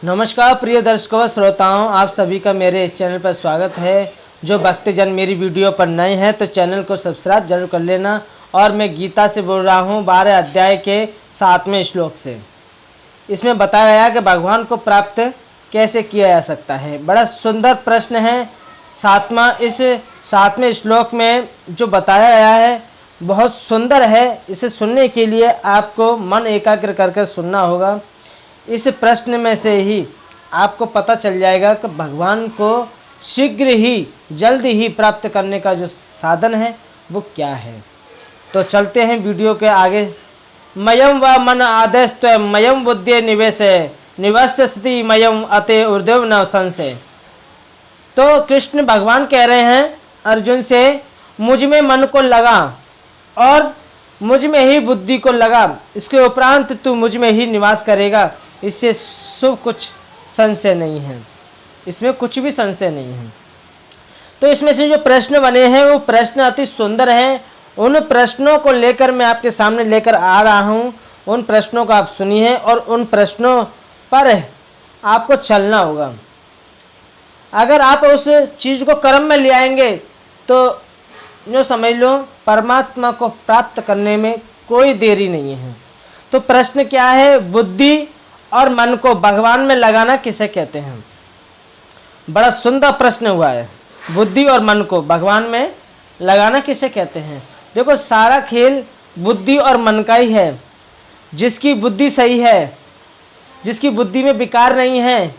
नमस्कार प्रिय दर्शकों श्रोताओं, आप सभी का मेरे इस चैनल पर स्वागत है। जो भक्तजन मेरी वीडियो पर नए हैं तो चैनल को सब्सक्राइब जरूर कर लेना। और मैं गीता से बोल रहा हूँ 12 अध्याय के 7वें श्लोक से। इसमें बताया गया कि भगवान को प्राप्त कैसे किया जा सकता है। बड़ा सुंदर प्रश्न है। इस 7वें श्लोक में जो बताया गया है बहुत सुंदर है। इसे सुनने के लिए आपको मन एकाग्र करके सुनना होगा। इस प्रश्न में से ही आपको पता चल जाएगा कि भगवान को शीघ्र ही जल्द ही प्राप्त करने का जो साधन है वो क्या है। तो चलते हैं वीडियो के आगे। मयम व मन आदेश मयम बुद्धि निवेश निवस्य स्थिति मयम अते ऊर्ध्व न संशय। तो कृष्ण भगवान कह रहे हैं अर्जुन से, मुझ में मन को लगा और मुझ में ही बुद्धि को लगा, इसके उपरांत तू मुझ में ही निवास करेगा, इससे शुभ कुछ संशय नहीं है। इसमें कुछ भी संशय नहीं है। तो इसमें से जो प्रश्न बने हैं वो प्रश्न अति सुंदर हैं। उन प्रश्नों को लेकर मैं आपके सामने लेकर आ रहा हूँ। उन प्रश्नों को आप सुनिए और उन प्रश्नों पर आपको चलना होगा। अगर आप उस चीज़ को कर्म में ले आएंगे तो जो समझ लो परमात्मा को प्राप्त करने में कोई देरी नहीं है। तो प्रश्न क्या है? बुद्धि और मन को भगवान में लगाना किसे कहते हैं? बड़ा सुंदर प्रश्न हुआ है। बुद्धि और मन को भगवान में लगाना किसे कहते हैं? देखो, सारा खेल बुद्धि और मन का ही है। जिसकी बुद्धि सही है, जिसकी बुद्धि में विकार नहीं है,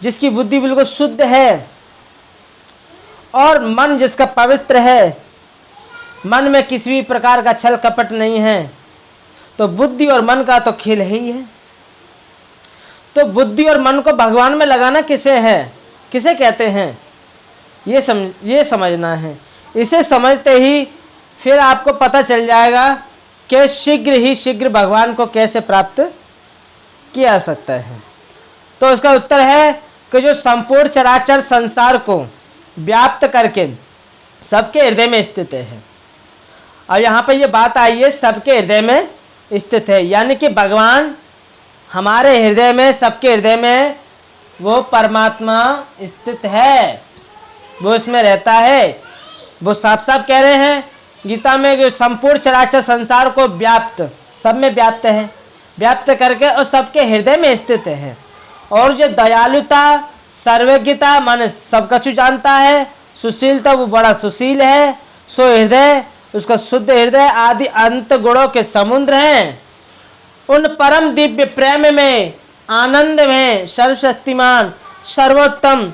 जिसकी बुद्धि बिल्कुल शुद्ध है और मन जिसका पवित्र है, मन में किसी भी प्रकार का छल कपट नहीं है, तो बुद्धि और मन का तो खेल ही है। तो बुद्धि और मन को भगवान में लगाना किसे कहते हैं, ये समझना है। इसे समझते ही फिर आपको पता चल जाएगा कि शीघ्र भगवान को कैसे प्राप्त किया जा सकता है। तो उसका उत्तर है कि जो संपूर्ण चराचर संसार को व्याप्त करके सबके हृदय में स्थित है। और यहाँ पर ये बात आई है, सबके हृदय में स्थित है, यानी कि भगवान हमारे हृदय में, सबके हृदय में वो परमात्मा स्थित है, वो इसमें रहता है। वो साफ साफ कह रहे हैं गीता में कि संपूर्ण चराचर संसार को सब में व्याप्त है, व्याप्त करके और सबके हृदय में स्थित है। और जो दयालुता, सर्वज्ञता, मन सब कुछ जानता है, सुशीलता, वो बड़ा सुशील है। सो हृदय, उसका शुद्ध हृदय आदि अंत गुणों के समुद्र हैं। उन परम दिव्य प्रेम में, आनंद में सर्वशक्तिमान, सर्वोत्तम,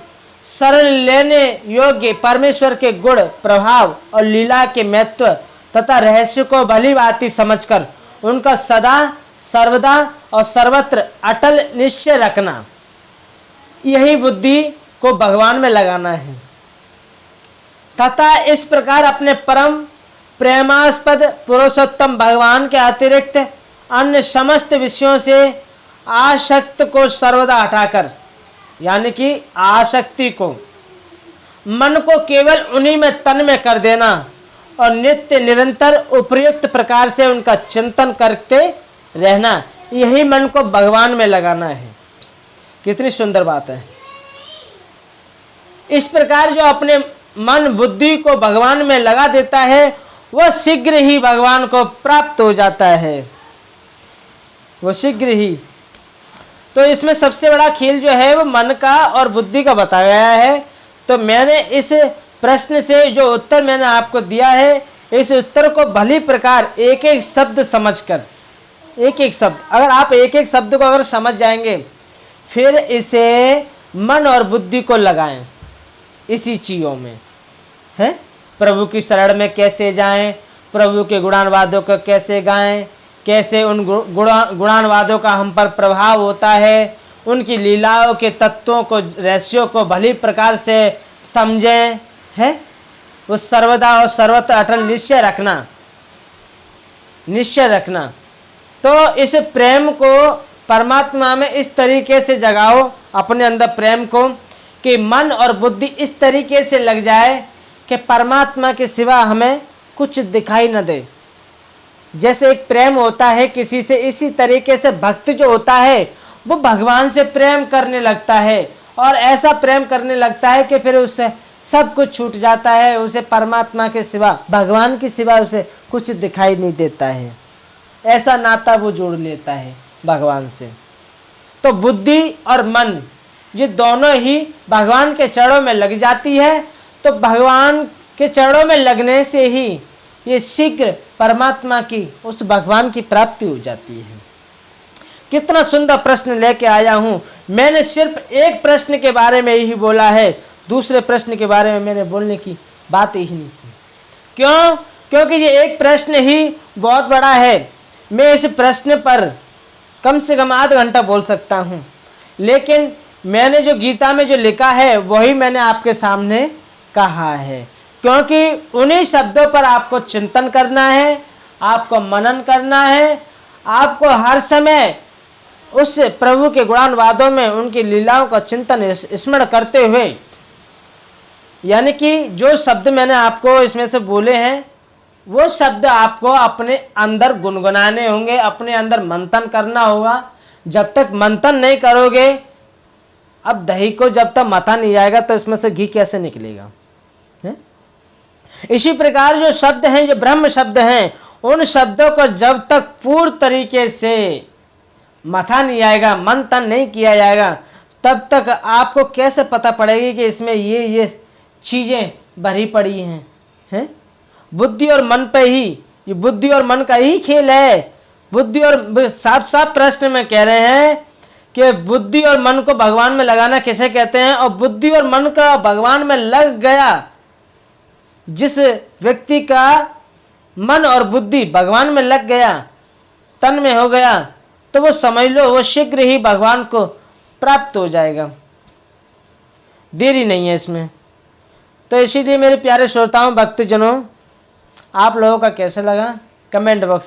शरण लेने योग्य परमेश्वर के गुण, प्रभाव और लीला के महत्व तथा रहस्य को भली भांति समझकर उनका सदा सर्वदा और सर्वत्र अटल निश्चय रखना, यही बुद्धि को भगवान में लगाना है। तथा इस प्रकार अपने परम प्रेमास्पद पुरुषोत्तम भगवान के अतिरिक्त अन्य समस्त विषयों से आसक्त को सर्वदा हटाकर, यानी कि आसक्ति को, मन को केवल उन्हीं में तन में कर देना और नित्य निरंतर उपयुक्त प्रकार से उनका चिंतन करते रहना, यही मन को भगवान में लगाना है। कितनी सुंदर बात है। इस प्रकार जो अपने मन बुद्धि को भगवान में लगा देता है वह शीघ्र ही भगवान को प्राप्त हो जाता है, वो शीघ्र ही। तो इसमें सबसे बड़ा खेल जो है वो मन का और बुद्धि का बताया गया है। तो मैंने इस प्रश्न से जो उत्तर मैंने आपको दिया है, इस उत्तर को भली प्रकार एक एक शब्द समझकर, एक एक शब्द, अगर आप एक एक शब्द को अगर समझ जाएंगे फिर इसे मन और बुद्धि को लगाएं इसी चीज़ों में है। प्रभु की शरण में कैसे जाएं, प्रभु के गुणानुवादों को कैसे गाएं, कैसे उन गुणानुवादों का हम पर प्रभाव होता है, उनकी लीलाओं के तत्वों को, रहस्यों को भली प्रकार से समझें है। वो सर्वदा और सर्वत्र अटल निश्चय रखना। तो इस प्रेम को परमात्मा में इस तरीके से जगाओ अपने अंदर प्रेम को कि मन और बुद्धि इस तरीके से लग जाए कि परमात्मा के सिवा हमें कुछ दिखाई न दे। जैसे एक प्रेम होता है किसी से, इसी तरीके से भक्त जो होता है वो भगवान से प्रेम करने लगता है, और ऐसा प्रेम करने लगता है कि फिर उससे सब कुछ छूट जाता है, उसे परमात्मा के सिवा, भगवान के सिवा उसे कुछ दिखाई नहीं देता है। ऐसा नाता वो जोड़ लेता है भगवान से। तो बुद्धि और मन ये दोनों ही भगवान के चरणों में लग जाती है, तो भगवान के चरणों में लगने से ही ये शीघ्र परमात्मा की, उस भगवान की प्राप्ति हो जाती है। कितना सुंदर प्रश्न लेके आया हूँ। मैंने सिर्फ एक प्रश्न के बारे में ही बोला है, दूसरे प्रश्न के बारे में मैंने बोलने की बात ही नहीं की। क्यों? क्योंकि ये एक प्रश्न ही बहुत बड़ा है। मैं इस प्रश्न पर कम से कम आधा घंटा बोल सकता हूँ, लेकिन मैंने जो गीता में जो लिखा है वही मैंने आपके सामने कहा है, क्योंकि उन्हीं शब्दों पर आपको चिंतन करना है, आपको मनन करना है, आपको हर समय उस प्रभु के गुणानुवादों में उनकी लीलाओं का चिंतन स्मरण करते हुए, यानी कि जो शब्द मैंने आपको इसमें से बोले हैं वो शब्द आपको अपने अंदर गुनगुनाने होंगे, अपने अंदर मंथन करना होगा। जब तक मंथन नहीं करोगे, अब दही को जब तक मथा नहीं आएगा तो इसमें से घी कैसे निकलेगा है? इसी प्रकार जो शब्द हैं, जो ब्रह्म शब्द हैं, उन शब्दों को जब तक पूर्ण तरीके से मथा नहीं आएगा, मंथन नहीं किया जाएगा, तब तक आपको कैसे पता पड़ेगी कि इसमें ये चीजें भरी पड़ी हैं? बुद्धि और मन पे ही, ये बुद्धि और मन का ही खेल है। बुद्धि और साफ साफ प्रश्न में कह रहे हैं कि बुद्धि और मन को भगवान में लगाना किसे कहते हैं, और बुद्धि और मन का भगवान में लग गया, जिस व्यक्ति का मन और बुद्धि भगवान में लग गया, तन में हो गया, तो वो समझ लो वो शीघ्र ही भगवान को प्राप्त हो जाएगा, देरी नहीं है इसमें। तो इसीलिए मेरे प्यारे श्रोताओं, भक्तजनों, आप लोगों का कैसे लगा कमेंट बॉक्स